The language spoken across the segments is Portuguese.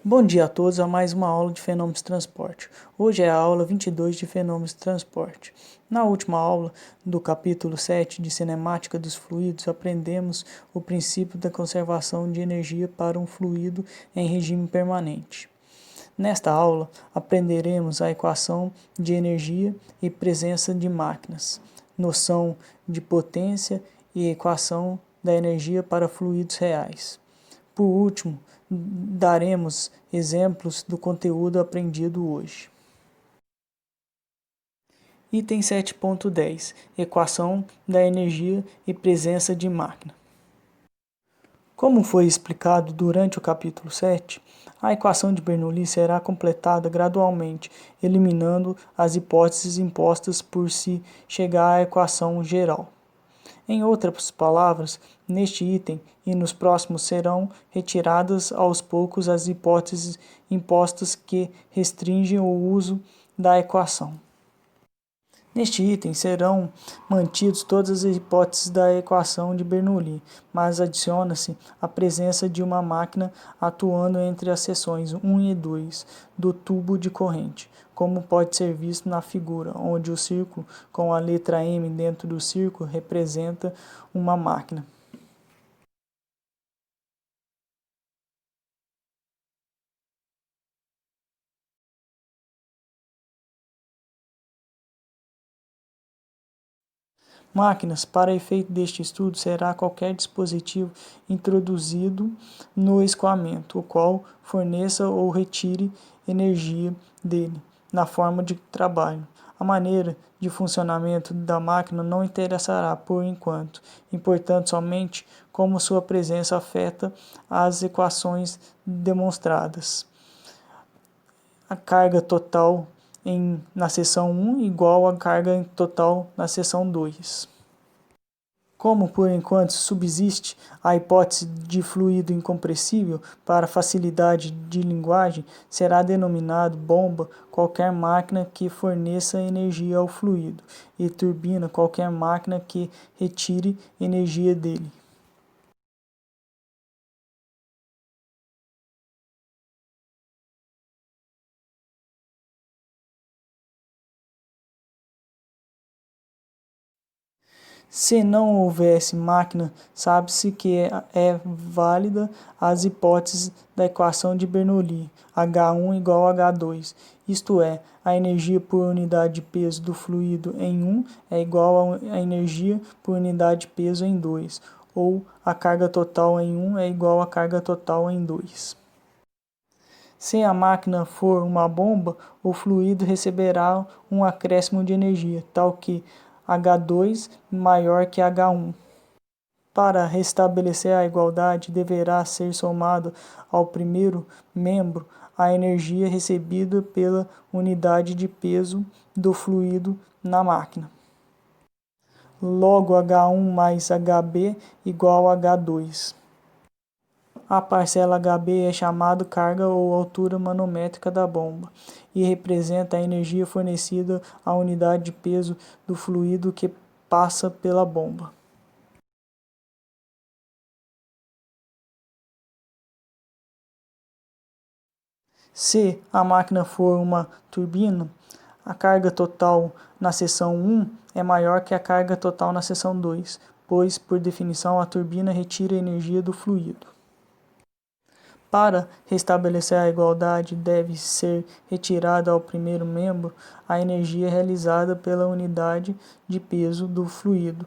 Bom dia a todos a mais uma aula de fenômenos de transporte. Hoje é a aula 22 de fenômenos de transporte. Na última aula do capítulo 7 de cinemática dos fluidos, aprendemos o princípio da conservação de energia para um fluido em regime permanente. Nesta aula, aprenderemos a equação de energia e presença de máquinas, noção de potência e equação da energia para fluidos reais. Por último, daremos exemplos do conteúdo aprendido hoje. Item 7.10 Equação da energia e presença de máquina. Como foi explicado durante o capítulo 7, a equação de Bernoulli será completada gradualmente, eliminando as hipóteses impostas por se chegar à equação geral. Em outras palavras, neste item e nos próximos serão retiradas aos poucos as hipóteses impostas que restringem o uso da equação. Neste item serão mantidas todas as hipóteses da equação de Bernoulli, mas adiciona-se a presença de uma máquina atuando entre as seções 1 e 2 do tubo de corrente, como pode ser visto na figura, onde o círculo com a letra M dentro do círculo representa uma máquina. Máquinas, para efeito deste estudo, será qualquer dispositivo introduzido no escoamento, o qual forneça ou retire energia dele, na forma de trabalho. A maneira de funcionamento da máquina não interessará por enquanto, importando somente como sua presença afeta as equações demonstradas. A carga total na seção 1 igual à carga total na seção 2. Como por enquanto subsiste a hipótese de fluido incompressível, para facilidade de linguagem, será denominado bomba qualquer máquina que forneça energia ao fluido, e turbina qualquer máquina que retire energia dele. Se não houvesse máquina, sabe-se que é válida as hipóteses da equação de Bernoulli, H1 igual a H2, isto é, a energia por unidade de peso do fluido em 1 é igual à energia por unidade de peso em 2, ou a carga total em 1 é igual à carga total em 2. Se a máquina for uma bomba, o fluido receberá um acréscimo de energia, tal que H2 maior que H1. Para restabelecer a igualdade, deverá ser somado ao primeiro membro a energia recebida pela unidade de peso do fluido na máquina. Logo, H1 mais HB igual a H2. A parcela HB é chamada carga ou altura manométrica da bomba e representa a energia fornecida à unidade de peso do fluido que passa pela bomba. Se a máquina for uma turbina, a carga total na seção 1 é maior que a carga total na seção 2, pois, por definição, a turbina retira a energia do fluido. Para restabelecer a igualdade, deve ser retirada ao primeiro membro a energia realizada pela unidade de peso do fluido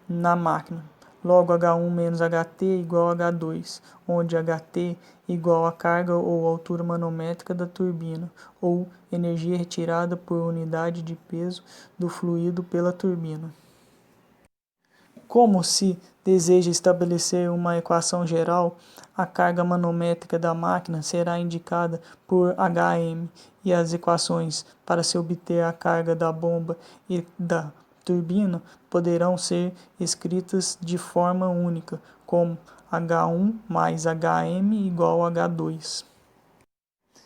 na máquina. Logo, H1 menos HT igual a H2, onde HT igual a carga ou altura manométrica da turbina, ou energia retirada por unidade de peso do fluido pela turbina. Como se deseja estabelecer uma equação geral, a carga manométrica da máquina será indicada por Hm e as equações para se obter a carga da bomba e da turbina poderão ser escritas de forma única, como H1 mais Hm igual a H2.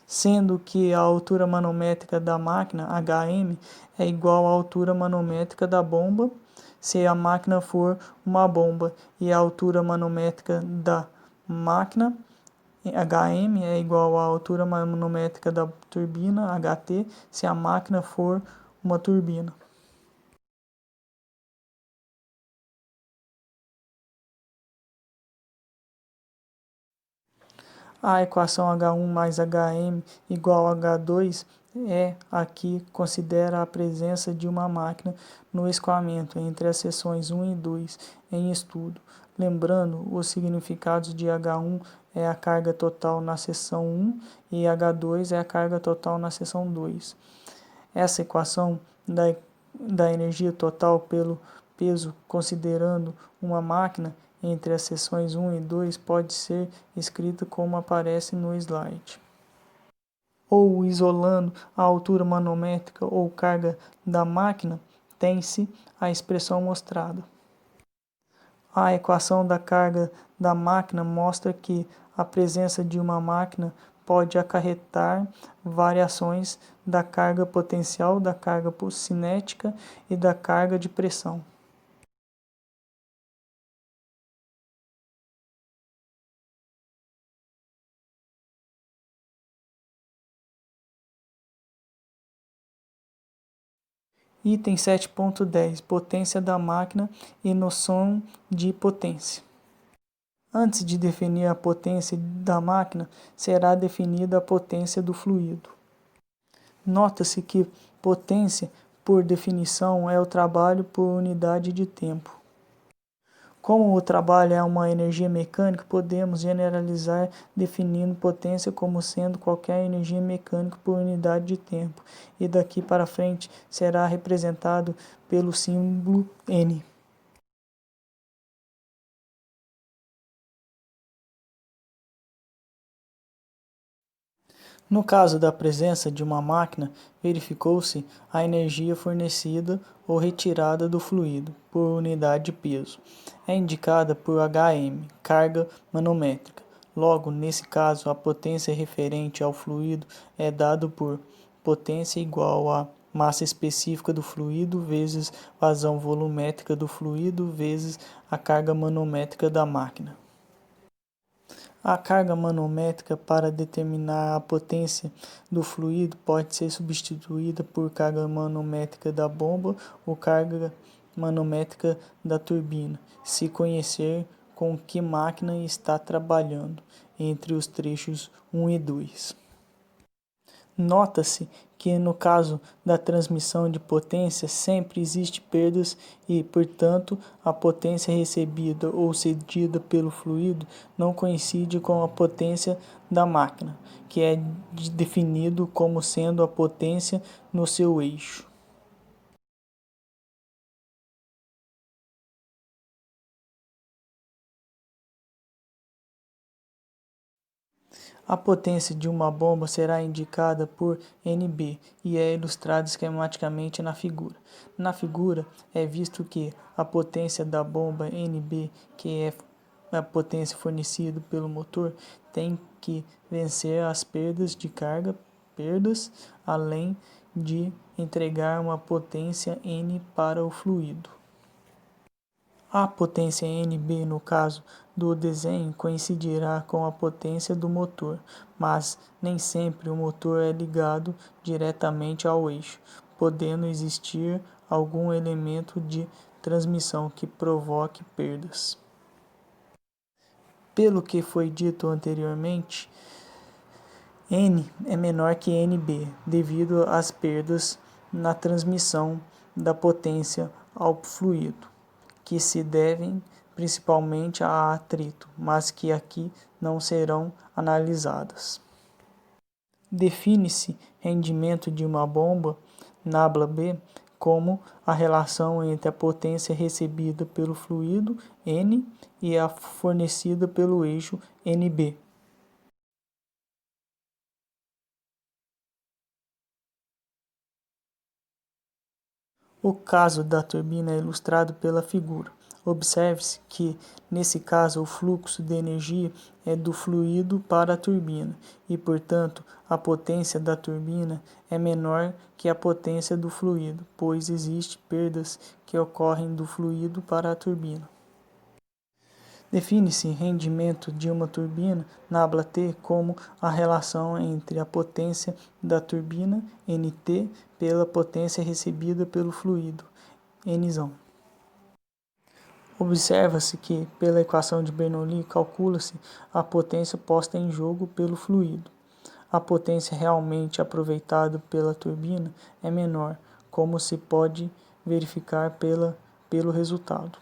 Sendo que a altura manométrica da máquina, Hm, é igual à altura manométrica da bomba, se a máquina for uma bomba, e a altura manométrica da máquina Hm é igual à altura manométrica da turbina, HT, se a máquina for uma turbina. A equação H1 mais Hm igual a H2 é a que considera a presença de uma máquina no escoamento entre as seções 1 e 2 em estudo. Lembrando, os significados de H1 é a carga total na seção 1 e H2 é a carga total na seção 2. Essa equação da energia total pelo peso, considerando uma máquina entre as seções 1 e 2, pode ser escrita como aparece no slide. Ou isolando a altura manométrica ou carga da máquina, tem-se a expressão mostrada. A equação da carga da máquina mostra que a presença de uma máquina pode acarretar variações da carga potencial, da carga cinética e da carga de pressão. Item 7.10 Potência da máquina e noção de potência. Antes de definir a potência da máquina, será definida a potência do fluido. Nota-se que potência, por definição, é o trabalho por unidade de tempo. Como o trabalho é uma energia mecânica, podemos generalizar definindo potência como sendo qualquer energia mecânica por unidade de tempo, e daqui para frente será representado pelo símbolo N. No caso da presença de uma máquina, verificou-se a energia fornecida ou retirada do fluido por unidade de peso. É indicada por Hm, carga manométrica. Logo, nesse caso, a potência referente ao fluido é dado por potência igual a massa específica do fluido vezes vazão volumétrica do fluido vezes a carga manométrica da máquina. A carga manométrica para determinar a potência do fluido pode ser substituída por carga manométrica da bomba ou carga manométrica da turbina, se conhecer com que máquina está trabalhando entre os trechos 1 e 2. Nota-se que no caso da transmissão de potência sempre existe perdas e, portanto, a potência recebida ou cedida pelo fluido não coincide com a potência da máquina, que é definido como sendo a potência no seu eixo. A potência de uma bomba será indicada por Nb e é ilustrada esquematicamente na figura. Na figura é visto que a potência da bomba Nb, que é a potência fornecida pelo motor, tem que vencer as perdas de carga, além de entregar uma potência N para o fluido. A potência Nb, no caso do desenho, coincidirá com a potência do motor, mas nem sempre o motor é ligado diretamente ao eixo, podendo existir algum elemento de transmissão que provoque perdas. Pelo que foi dito anteriormente, N é menor que Nb, devido às perdas na transmissão da potência ao fluido, que se devem principalmente a atrito, mas que aqui não serão analisadas. Define-se rendimento de uma bomba, nabla B, como a relação entre a potência recebida pelo fluido, N, e a fornecida pelo eixo, Nb. O caso da turbina é ilustrado pela figura. Observe-se que, nesse caso, o fluxo de energia é do fluido para a turbina e, portanto, a potência da turbina é menor que a potência do fluido, pois existem perdas que ocorrem do fluido para a turbina. Define-se rendimento de uma turbina Nabla-T como a relação entre a potência da turbina, Nt, pela potência recebida pelo fluido, Nzão. Observa-se que, pela equação de Bernoulli, calcula-se a potência posta em jogo pelo fluido. A potência realmente aproveitada pela turbina é menor, como se pode verificar pelo resultado.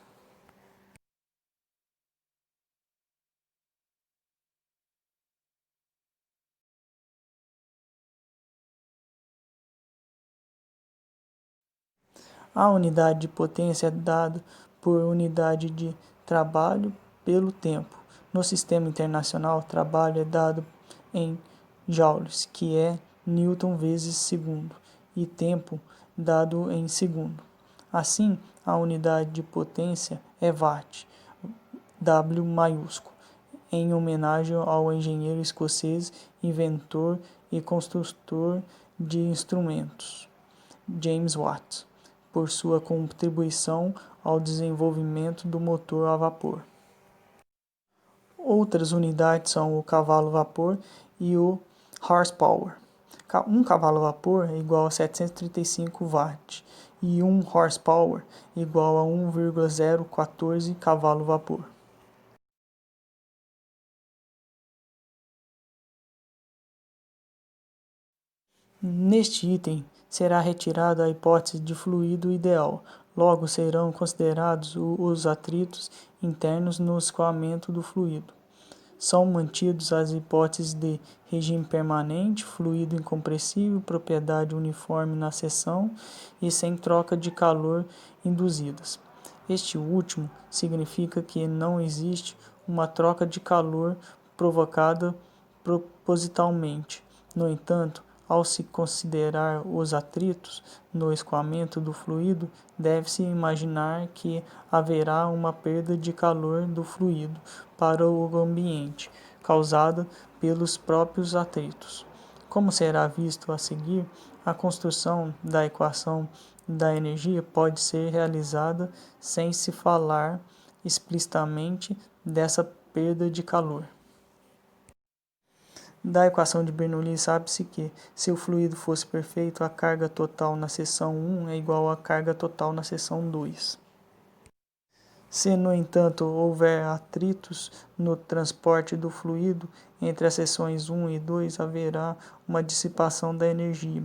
A unidade de potência é dada por unidade de trabalho pelo tempo. No sistema internacional, trabalho é dado em joules, que é Newton vezes segundo, e tempo dado em segundo. Assim, a unidade de potência é watt, W maiúsculo, em homenagem ao engenheiro escocês, inventor e construtor de instrumentos, James Watt, por sua contribuição ao desenvolvimento do motor a vapor. Outras unidades são o cavalo-vapor e o horsepower. Um cavalo-vapor é igual a 735 watts e um horsepower igual a 1,014 cavalo-vapor. Neste item, será retirada a hipótese de fluido ideal, logo serão considerados os atritos internos no escoamento do fluido. São mantidos as hipóteses de regime permanente, fluido incompressível, propriedade uniforme na seção e sem troca de calor induzidas. Este último significa que não existe uma troca de calor provocada propositalmente. No entanto, ao se considerar os atritos no escoamento do fluido, deve-se imaginar que haverá uma perda de calor do fluido para o ambiente, causada pelos próprios atritos. Como será visto a seguir, a construção da equação da energia pode ser realizada sem se falar explicitamente dessa perda de calor. Da equação de Bernoulli, sabe-se que, se o fluido fosse perfeito, a carga total na seção 1 é igual à carga total na seção 2. Se, no entanto, houver atritos no transporte do fluido entre as seções 1 e 2, haverá uma dissipação da energia,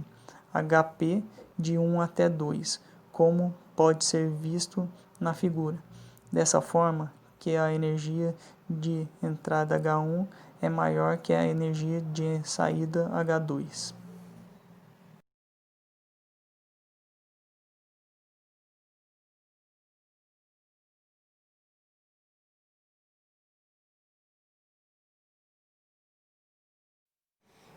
Hp, de 1 até 2, como pode ser visto na figura. Dessa forma, que a energia de entrada H1 é maior que a energia de saída H2.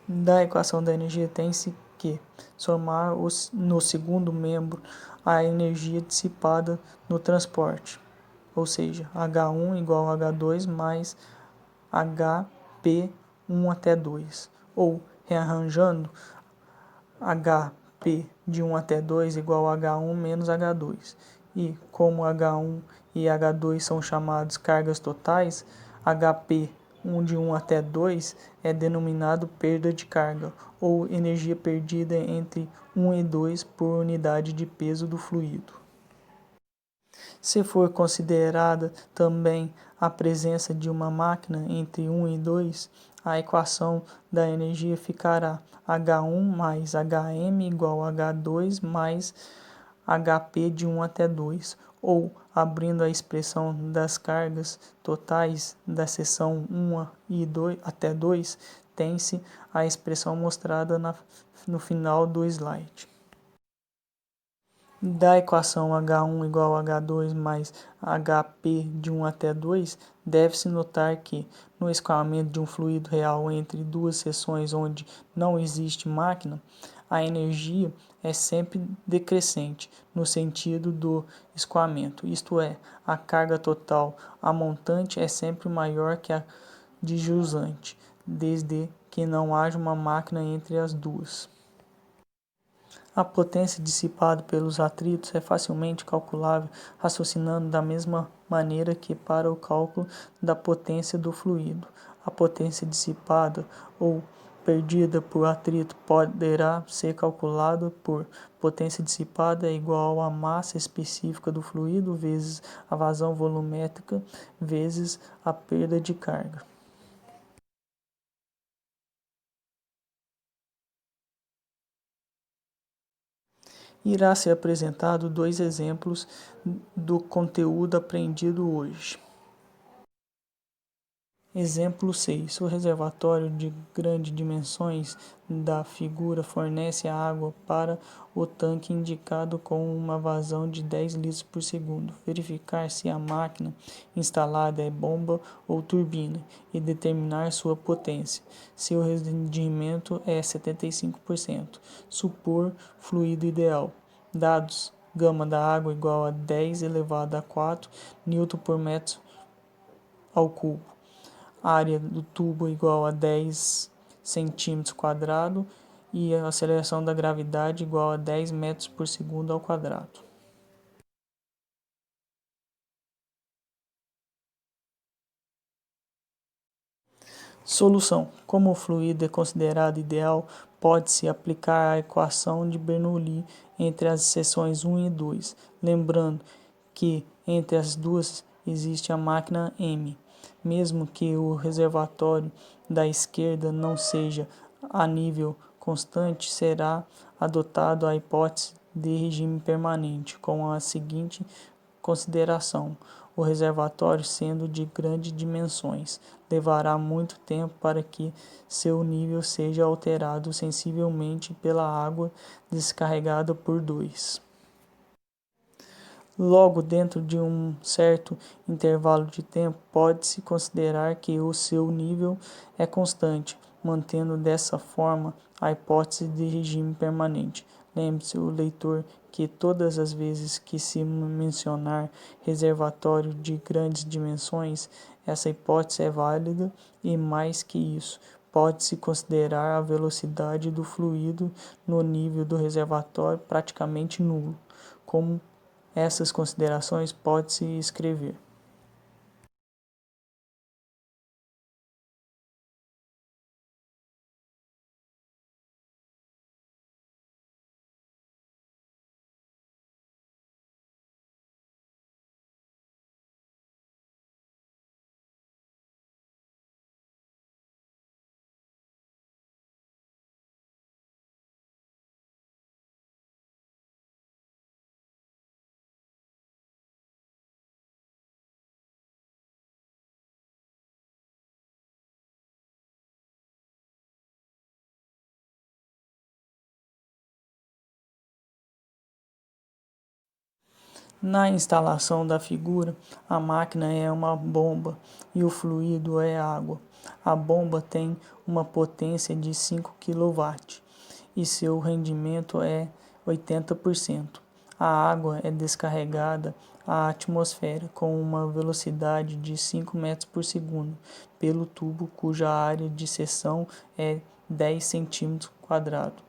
Da equação da energia tem-se que somar no segundo membro a energia dissipada no transporte, ou seja, H1 igual a H2 mais Hp 1 até 2, ou rearranjando, Hp de 1 até 2 igual a H1 menos H2. E como H1 e H2 são chamados cargas totais, Hp de 1 até 2 é denominado perda de carga, ou energia perdida entre 1 e 2 por unidade de peso do fluido. Se for considerada também a presença de uma máquina entre 1 e 2, a equação da energia ficará H1 mais Hm igual a H2 mais Hp de 1 até 2, ou, abrindo a expressão das cargas totais da seção 1 e 2, até 2, tem-se a expressão mostrada no final do slide. Da equação H1 igual a H2 mais Hp de 1 até 2, deve-se notar que, no escoamento de um fluido real entre duas seções onde não existe máquina, a energia é sempre decrescente no sentido do escoamento, isto é, a carga total a montante é sempre maior que a de jusante, desde que não haja uma máquina entre as duas. A potência dissipada pelos atritos é facilmente calculável, raciocinando da mesma maneira que para o cálculo da potência do fluido. A potência dissipada ou perdida por atrito poderá ser calculada por potência dissipada é igual à massa específica do fluido vezes a vazão volumétrica vezes a perda de carga. Irá ser apresentado 2 exemplos do conteúdo aprendido hoje. Exemplo 6. O reservatório de grandes dimensões da figura fornece a água para o tanque indicado com uma vazão de 10 litros por segundo. Verificar se a máquina instalada é bomba ou turbina e determinar sua potência. Seu rendimento é 75%. Supor fluido ideal. Dados: gama da água igual a 10 elevado a 4 Newton por metro ao cubo. Área do tubo igual a 10 centímetros quadrados e a aceleração da gravidade igual a 10 metros por segundo ao quadrado. Solução: como o fluido é considerado ideal, pode-se aplicar a equação de Bernoulli entre as seções 1 e 2, lembrando que entre as duas existe a máquina M. Mesmo que o reservatório da esquerda não seja a nível constante, será adotado a hipótese de regime permanente, com a seguinte consideração: o reservatório, sendo de grandes dimensões, levará muito tempo para que seu nível seja alterado sensivelmente pela água descarregada por 2. Logo, dentro de um certo intervalo de tempo, pode-se considerar que o seu nível é constante, mantendo dessa forma a hipótese de regime permanente. Lembre-se, o leitor, que todas as vezes que se mencionar reservatório de grandes dimensões, essa hipótese é válida e, mais que isso, pode-se considerar a velocidade do fluido no nível do reservatório praticamente nulo. Como essas considerações pode-se escrever. Na instalação da figura, a máquina é uma bomba e o fluido é água. A bomba tem uma potência de 5 kW e seu rendimento é 80%. A água é descarregada à atmosfera com uma velocidade de 5 metros por segundo pelo tubo cuja área de seção é 10 centímetros quadrados.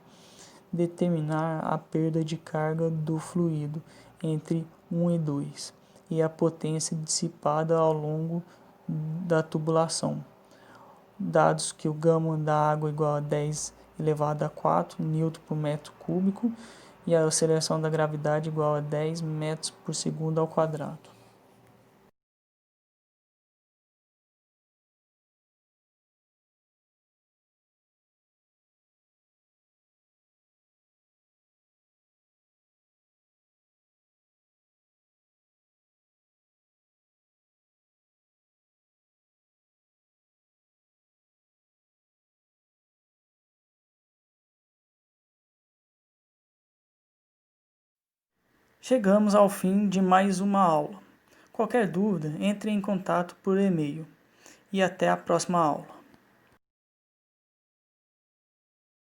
Determinar a perda de carga do fluido entre 1 e 2 e a potência dissipada ao longo da tubulação. Dados que o gama da água é igual a 10 elevado a 4 Newton por metro cúbico e a aceleração da gravidade igual a 10 metros por segundo ao quadrado. Chegamos ao fim de mais uma aula. Qualquer dúvida, entre em contato por e-mail. E até a próxima aula.